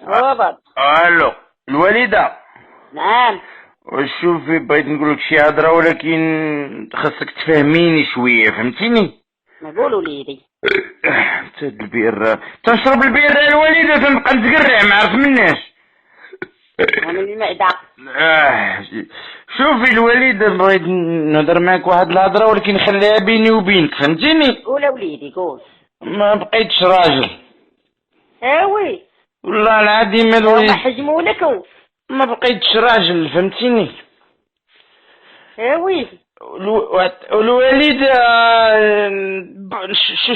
وبط. الو الوالدة. نعم. شوفي بغيت نقول لك شي هضره ولكن خاصك تفهميني شويه، فهمتيني؟ نقول وليدي. هاد البير تنشرب البير الوالده تنبقى نتقرع ما عرف مناش. من المعدة. شوفي الوالده بغيت نهضر معاك واحد الهضره ولكن خليها بيني وبينك، فهمتيني؟ قول وليدي قول. ما بقيتش راجل. وي. والله العظيم هما الوالد حجموا لك. ما بقيتش راجل، فهمتيني؟ وي. الوالدة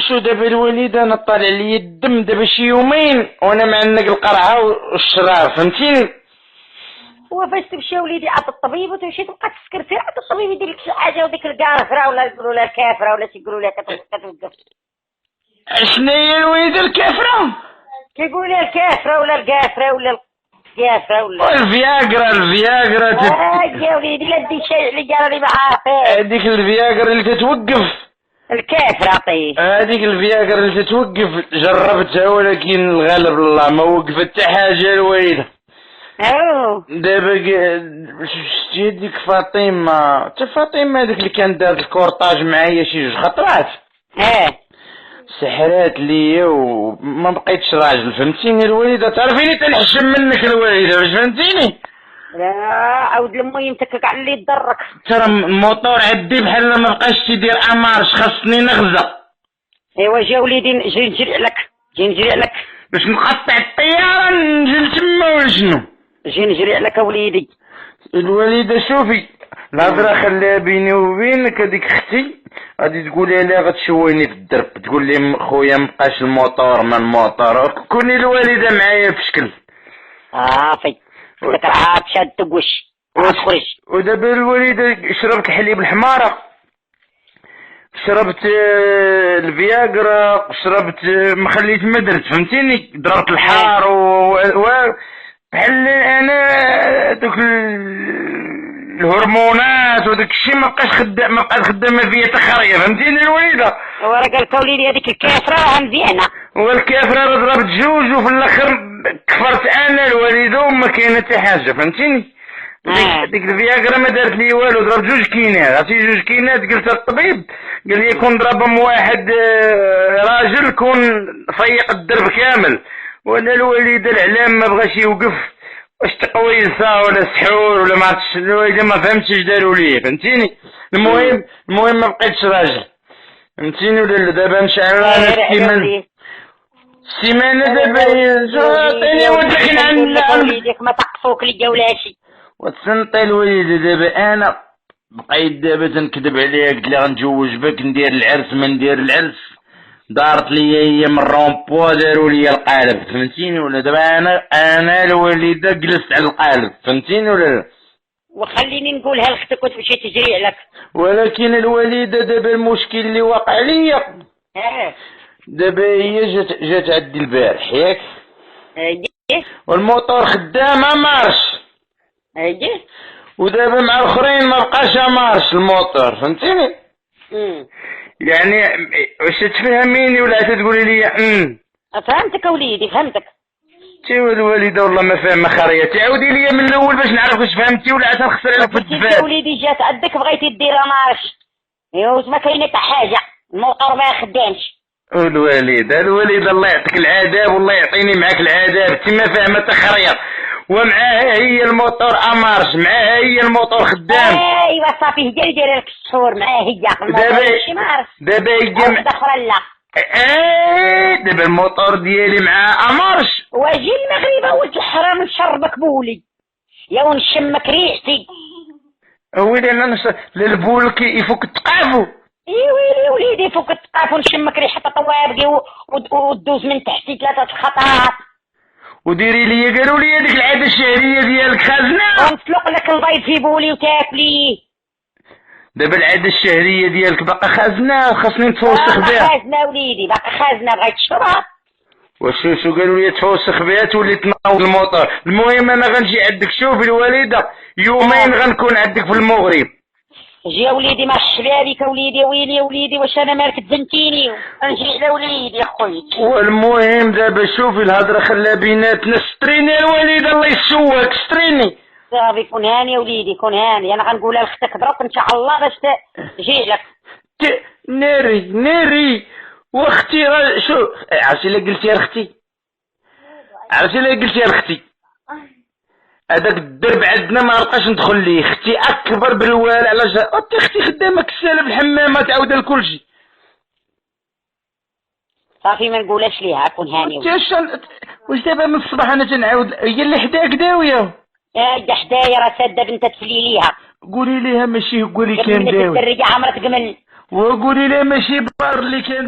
شو دابا الوالدة انا طالع لي الدم دابا شي يومين وانا معلق القرعة والشرار، فهمتيني؟ وفاش تمشي وليدي عند الطبيب وتمشي تبقى تسكرتي عند الطبيب يدير لك شي حاجه وديك الكافره ولا يقولوا لها الكافره ولا تيقولوا لها كتوقف. شنو هي الوالدة الكافرة؟ كيقولوا لها الكافره ولا الكافره ولا الكافره ولا الفياغرا يا وليدي لا دي شيء اللي جارني معاه. هذيك الفياغرا اللي تتوقف. الكافره عطيه. هذيك الفياغرا اللي تتوقف جربتها ولكن الغالب الله ما وقفت حتى حاجه الوالده. دابا شتي ديك فاطمه، حتى فاطمه هذيك اللي كانت دارت الكورطاج معايا شي 2 خطرات. سحرات ليا وما بقيتش راجل، فهمتيني الوالده؟ تعرفيني تنحشم منك الوالده، باش فهمتيني؟ لا عاود المهم كاع اللي يضرك. ترى الموطور عندي بحال ما بقاش تيدير امارش، خاصني نغزه. ايوا جا وليدي نجي نجري عليك باش نقطع الطياره نجي لتما ولا شنو؟ نجري عليك وليدي. الوالده شوفي الهضره خليها بيني وبينك، هذيك اختي غادي تقولي لي غتشويني في الدرب، تقول لي خويا مبقاش الموطور ما الموطور، كوني الوالده معايا في شكل صافي داك العاب شاد تقوش تخرج. ودابا الوالده شربت الحليب الحماره، شربت الفياغرا، شربت ما خليت ما درت، فهمتيني؟ ضربت الحار بحال انا دوك الهرمونات وداك الشيء ما بقاش خدامه فيا تخريه، فهمتيني الوالده؟ ورا قالك وليدي هذيك الكافره راه مزيانه. والكافره راه ضربت جوج وفي الاخر كفرت انا الوالده وما كاينه حتى حاجه، فهمتيني؟ ديك الفياغرا ما دارت لي والو، ضرب 2 كينات، عرفتي 2 كينات قلت للطبيب قال لي كون ضربهم واحد راجل كون فيق الدرب كامل، ولا الوالده العلام ما بغاش يوقف، واش تقويصه ولا سحور ولا ما عرفتش الوالده ما فهمتش اش داروا لي، فهمتيني؟ المهم ما بقيتش راجل، فهمتيني ولا دابا نشعل انا السيمانه دابا عطيني ودك نعم وليدك ما تقفوك لي جولاشي وتسنطي الوالده. دابا انا بقيت دابا تنكذب عليها، قلت لها غنتزوج بك ندير العرس ما ندير العرس، دارت لي هي من رومبوا داروا لي القالب، فهمتيني ولا؟ دابا انا الوالده جلست على القالب، فهمتيني ولا؟ وخليني نقولها لختك وتمشي تجري عليك. ولكن الوالده دابا المشكل اللي واقع ليا دابا هي جات عندي البارح ياك، والموطور خدام مارش، ودابا مع الاخرين ما بقاش مارش الموطور، فهمتيني؟ يعني واش تفهميني ولا تقولي لي فهمتك وليدي فهمتك. تي الوالده والله ما فاهمه خريه، تعاودي لي من الاول باش نعرف واش فهمتي ولا تنخسر عليك في الدفاع. وليدي جات عندك بغيتي ديرها مارش، ايوا ما كاينه حتى حاجه، الموطور ما خدامش. الوالده الله يعطيك العذاب والله يعطيني معاك العذاب، انت ما فاهمه تخريه، ومعاها هي الموطور امارش، معاها هي الموطور خدام. ايوا صافي هي اللي دايره لك السحور معاها هي دابا هي لا دابا الموطور ديالي مع امارش، واجي المغرب ولد الحرام نشربك بولي يا ونشمك ريحتي. ويلي انا للبول يفك التقافو. ويلي وليدي فوق التقافو نشمك ريحه طوابقي ودوز من تحتي 3 خطرات. وديري لي قالوا لي هذيك العاده الشهريه ديالك خازنه، ونسلق لك البيض في بولي وتاكليه. دابا العاده الشهريه ديالك باقا خازنه، خاصني نتوسخ بها. خازنه وليدي باقا خازنه، بغيت تشربها. شو قالوا لي تفوسخ بها تولي تناوض الموطور. المهم انا غنجي عندك، شوفي الوالده يومين غنكون عندك في المغرب. جي يا وليدي مع الشبابيك وليدي، يا ويلي يا وليدي واش انا مالك تزنتيني نجري على وليدي يا خويا. والمهم دابا شوفي الهضره خلى بيناتنا، ستريني الوالد الله يسواك ستريني. صافي كون هاني يا وليدي كون هاني، انا غنقولها لختك دروك ان شاء الله باش تجي لك. ناري واختي شو عرفتي اللي قلتي يا اختي، عرفتي اللي قلتي يا اختي، هذاك الدرب عندنا ما نبقاش ندخل ليه، اختي اكبر بالوال علاش اختي خدامه كساله بالحمامه تعاود لكل شيء. صافي ما نقولهاش ليها كون هاني. واش دابا من الصباح انا تنعاود هي اللي حداك داويه؟ يا حدايا راه ساده بنت تفلي ليها. قولي ليها ماشي قولي كان داوي. الدريه عمرك قمل. وقولي ليها ماشي بار اللي كان